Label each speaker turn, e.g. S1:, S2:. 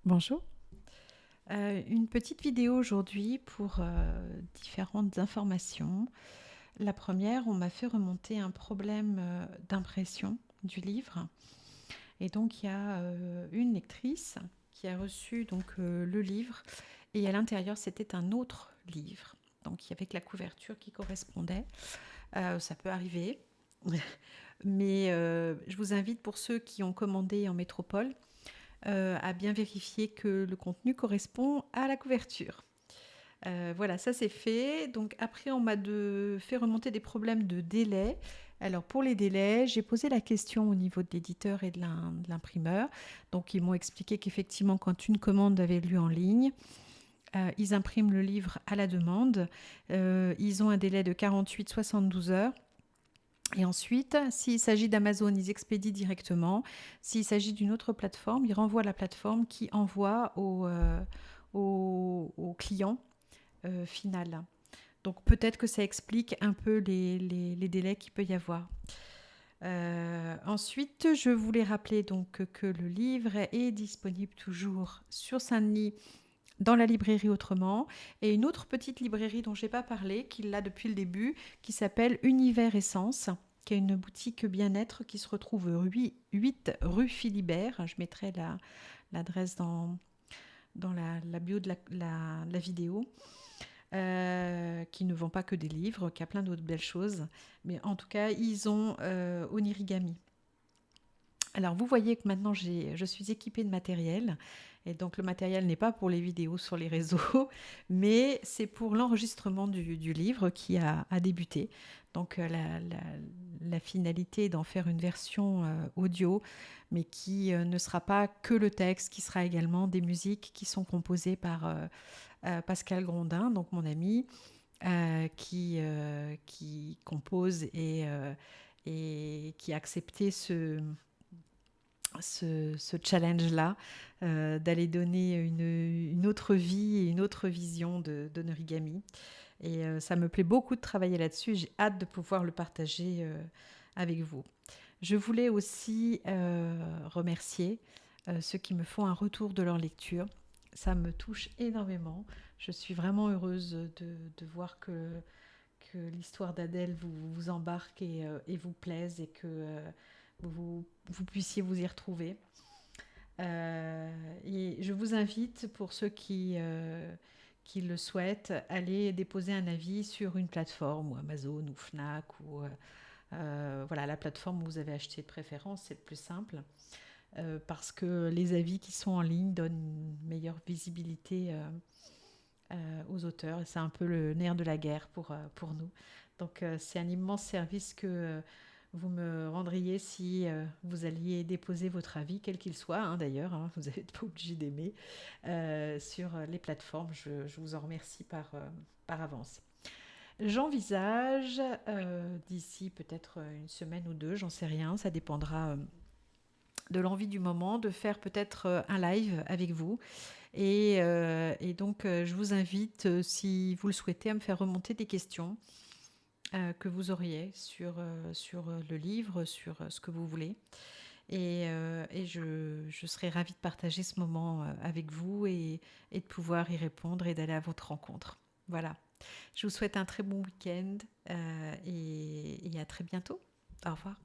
S1: Bonjour. Une petite vidéo aujourd'hui pour différentes informations. La première, on m'a fait remonter un problème d'impression du livre. Et donc, il y a une lectrice qui a reçu donc, le livre. Et à l'intérieur, c'était un autre livre. Donc, il y avait que la couverture qui correspondait. Ça peut arriver. Mais je vous invite, pour ceux qui ont commandé en métropole, à bien vérifier que le contenu correspond à la couverture. Voilà, ça c'est fait. Donc après, on m'a fait remonter des problèmes de délai. Alors pour les délais, j'ai posé la question au niveau de l'éditeur et de l'imprimeur. Donc ils m'ont expliqué qu'effectivement, quand une commande avait lieu en ligne, ils impriment le livre à la demande. Ils ont un délai de 48-72 heures. Et ensuite, s'il s'agit d'Amazon, ils expédient directement. S'il s'agit d'une autre plateforme, ils renvoient à la plateforme qui envoie au client final. Donc peut-être que ça explique un peu les délais qu'il peut y avoir. Ensuite, je voulais rappeler donc que le livre est disponible toujours sur Saint-Denis dans la librairie Autrement, et une autre petite librairie dont je n'ai pas parlé, qui l'a depuis le début, qui s'appelle Univers Essence, qui est une boutique bien-être qui se retrouve 8 rue Philibert. Je mettrai l'adresse dans la bio de la vidéo. Qui ne vend pas que des livres, qui a plein d'autres belles choses. Mais en tout cas, ils ont Onirigami. Alors vous voyez que maintenant je suis équipée de matériel, et donc le matériel n'est pas pour les vidéos sur les réseaux, mais c'est pour l'enregistrement du livre qui a débuté. Donc la finalité est d'en faire une version audio, mais qui ne sera pas que le texte, qui sera également des musiques qui sont composées par Pascal Grondin, donc mon ami, qui compose et qui a accepté ce challenge-là, d'aller donner une autre vie et une autre vision de Norigami. Et ça me plaît beaucoup de travailler là-dessus. J'ai hâte de pouvoir le partager avec vous. Je voulais aussi remercier ceux qui me font un retour de leur lecture. Ça me touche énormément. Je suis vraiment heureuse de voir que l'histoire d'Adèle vous embarque et vous plaise, et que vous puissiez vous y retrouver. Et je vous invite, pour ceux qui le souhaitent, aller déposer un avis sur une plateforme, ou Amazon, ou Fnac, ou voilà, la plateforme où vous avez acheté de préférence, c'est le plus simple. Parce que les avis qui sont en ligne donnent une meilleure visibilité aux auteurs, et c'est un peu le nerf de la guerre pour nous. Donc c'est un immense service que vous me rendriez si vous alliez déposer votre avis, quel qu'il soit, hein, d'ailleurs, hein, vous n'êtes pas obligé d'aimer, sur les plateformes. Je vous en remercie par avance. J'envisage, d'ici peut-être une semaine ou deux, j'en sais rien, ça dépendra de l'envie du moment, de faire peut-être un live avec vous. Et donc, je vous invite, si vous le souhaitez, à me faire remonter des questions que vous auriez sur le livre, sur ce que vous voulez. Et je serai ravie de partager ce moment avec vous, et de pouvoir y répondre et d'aller à votre rencontre. Voilà. Je vous souhaite un très bon week-end et à très bientôt. Au revoir.